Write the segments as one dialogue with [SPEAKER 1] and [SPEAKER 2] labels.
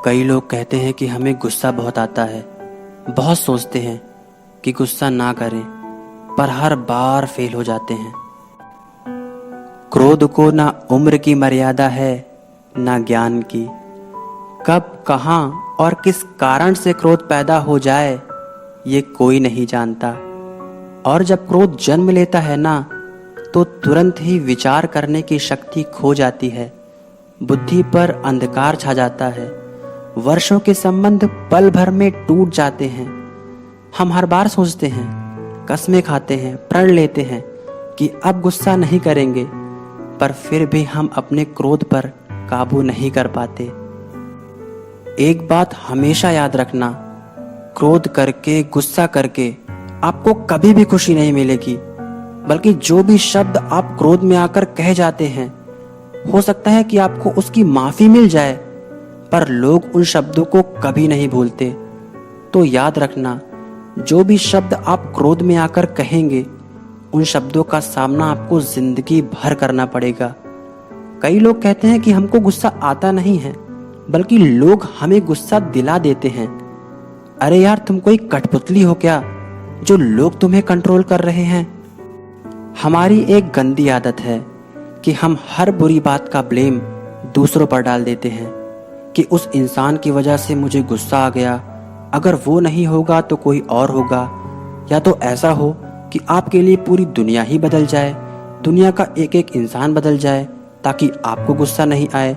[SPEAKER 1] कई लोग कहते हैं कि हमें गुस्सा बहुत आता है। बहुत सोचते हैं कि गुस्सा ना करें, पर हर बार फेल हो जाते हैं। क्रोध को ना उम्र की मर्यादा है, ना ज्ञान की। कब, कहाँ और किस कारण से क्रोध पैदा हो जाए, ये कोई नहीं जानता। और जब क्रोध जन्म लेता है ना, तो तुरंत ही विचार करने की शक्ति खो जाती है। बुद्धि पर अंधकार छा जाता है। वर्षों के संबंध पल भर में टूट जाते हैं। हम हर बार सोचते हैं, कस्में खाते हैं, प्रण लेते हैं कि अब गुस्सा नहीं करेंगे, पर फिर भी हम अपने क्रोध पर काबू नहीं कर पाते। एक बात हमेशा याद रखना, क्रोध करके, गुस्सा करके आपको कभी भी खुशी नहीं मिलेगी। बल्कि जो भी शब्द आप क्रोध में आकर कह जाते हैं, हो सकता है कि आपको उसकी माफी मिल जाए, पर लोग उन शब्दों को कभी नहीं भूलते। तो याद रखना, जो भी शब्द आप क्रोध में आकर कहेंगे, उन शब्दों का सामना आपको जिंदगी भर करना पड़ेगा। कई लोग कहते हैं कि हमको गुस्सा आता नहीं है, बल्कि लोग हमें गुस्सा दिला देते हैं। अरे यार, तुम कोई कठपुतली हो क्या जो लोग तुम्हें कंट्रोल कर रहे हैं? हमारी एक गंदी आदत है कि हम हर बुरी बात का ब्लेम दूसरों पर डाल देते हैं कि उस इंसान की वजह से मुझे गुस्सा आ गया, अगर वो नहीं होगा तो कोई और होगा। या तो ऐसा हो कि आपके लिए पूरी दुनिया ही बदल जाए, दुनिया का एक एक इंसान बदल जाए ताकि आपको गुस्सा नहीं आए।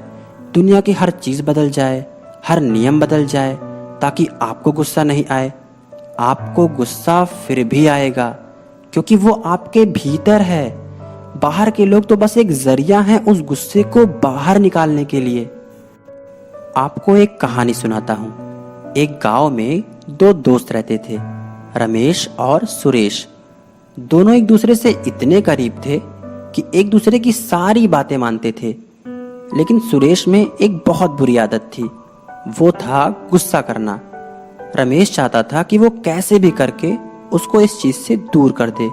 [SPEAKER 1] दुनिया की हर चीज़ बदल जाए, हर नियम बदल जाए ताकि आपको गुस्सा नहीं आए। आपको गुस्सा फिर भी आएगा, क्योंकि वो आपके भीतर है। बाहर के लोग तो बस एक जरिया हैं उस गुस्से को बाहर निकालने के लिए। आपको एक कहानी सुनाता हूँ। एक गांव में दो दोस्त रहते थे, रमेश और सुरेश। दोनों एक दूसरे से इतने करीब थे कि एक दूसरे की सारी बातें मानते थे। लेकिन सुरेश में एक बहुत बुरी आदत थी, वो था गुस्सा करना। रमेश चाहता था कि वो कैसे भी करके उसको इस चीज से दूर कर दे।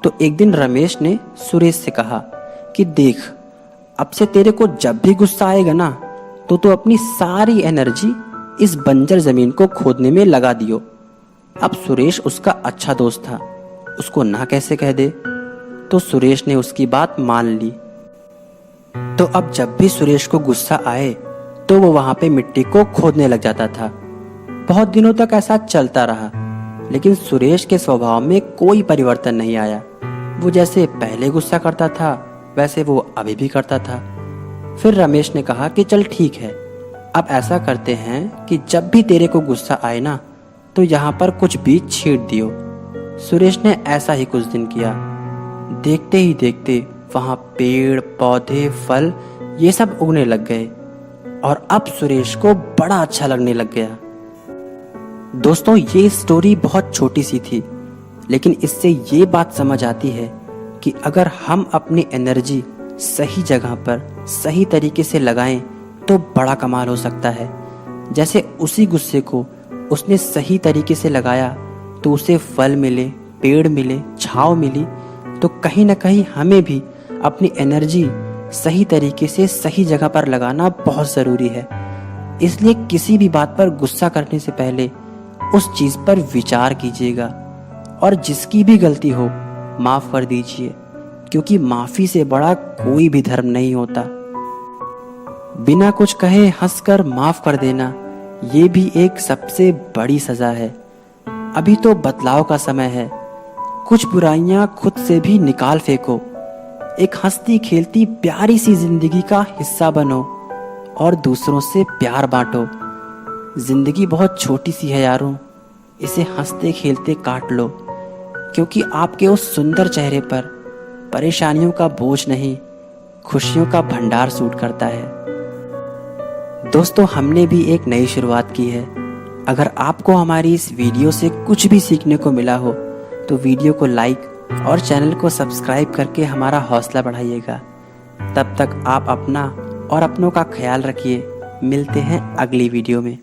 [SPEAKER 1] तो एक दिन रमेश ने सुरेश से कहा कि देख, अब से तेरे को जब भी गुस्सा आएगा ना, तो तू अपनी सारी एनर्जी इस बंजर जमीन को खोदने में लगा दियो। अब सुरेश उसका अच्छा दोस्त था, उसको ना कैसे कह दे। तो सुरेश ने उसकी बात मान ली। तो अब जब भी सुरेश को गुस्सा आए तो वो वहां पे मिट्टी को खोदने लग जाता था। बहुत दिनों तक ऐसा चलता रहा, लेकिन सुरेश के स्वभाव में कोई परिवर्तन नहीं आया। वो जैसे पहले गुस्सा करता था, वैसे वो अभी भी करता था। फिर रमेश ने कहा कि चल ठीक है, अब ऐसा करते हैं कि जब भी तेरे को गुस्सा आए ना, तो यहाँ पर कुछ बीज छींट दियो। सुरेश ने ऐसा ही कुछ दिन किया। देखते ही देखते वहाँ पेड़, पौधे, फल, ये सब उगने लग गए और अब सुरेश को बड़ा अच्छा लगने लग गया। दोस्तों, ये स्टोरी बहुत छोटी सी थी, लेकिन इससे ये बात समझ आती है कि अगर हम अपनी एनर्जी सही जगह पर सही तरीके से लगाएं तो बड़ा कमाल हो सकता है। जैसे उसी गुस्से को उसने सही तरीके से लगाया तो उसे फल मिले, पेड़ मिले, छांव मिली। तो कहीं ना कहीं हमें भी अपनी एनर्जी सही तरीके से सही जगह पर लगाना बहुत ज़रूरी है। इसलिए किसी भी बात पर गुस्सा करने से पहले उस चीज़ पर विचार कीजिएगा और जिसकी भी गलती हो माफ़ कर दीजिए, क्योंकि माफ़ी से बड़ा कोई भी धर्म नहीं होता। बिना कुछ कहे हंसकर माफ़ कर देना, ये भी एक सबसे बड़ी सज़ा है। अभी तो बदलाव का समय है। कुछ बुराइयां खुद से भी निकाल फेंको। एक हंसती खेलती प्यारी सी जिंदगी का हिस्सा बनो और दूसरों से प्यार बांटो। जिंदगी बहुत छोटी सी है यारों, इसे हंसते खेलते काट लो, क्योंकि आपके उस सुंदर चेहरे पर परेशानियों का बोझ नहीं, खुशियों का भंडार सूट करता है। दोस्तों, हमने भी एक नई शुरुआत की है। अगर आपको हमारी इस वीडियो से कुछ भी सीखने को मिला हो तो वीडियो को लाइक और चैनल को सब्सक्राइब करके हमारा हौसला बढ़ाइएगा। तब तक आप अपना और अपनों का ख्याल रखिए। मिलते हैं अगली वीडियो में।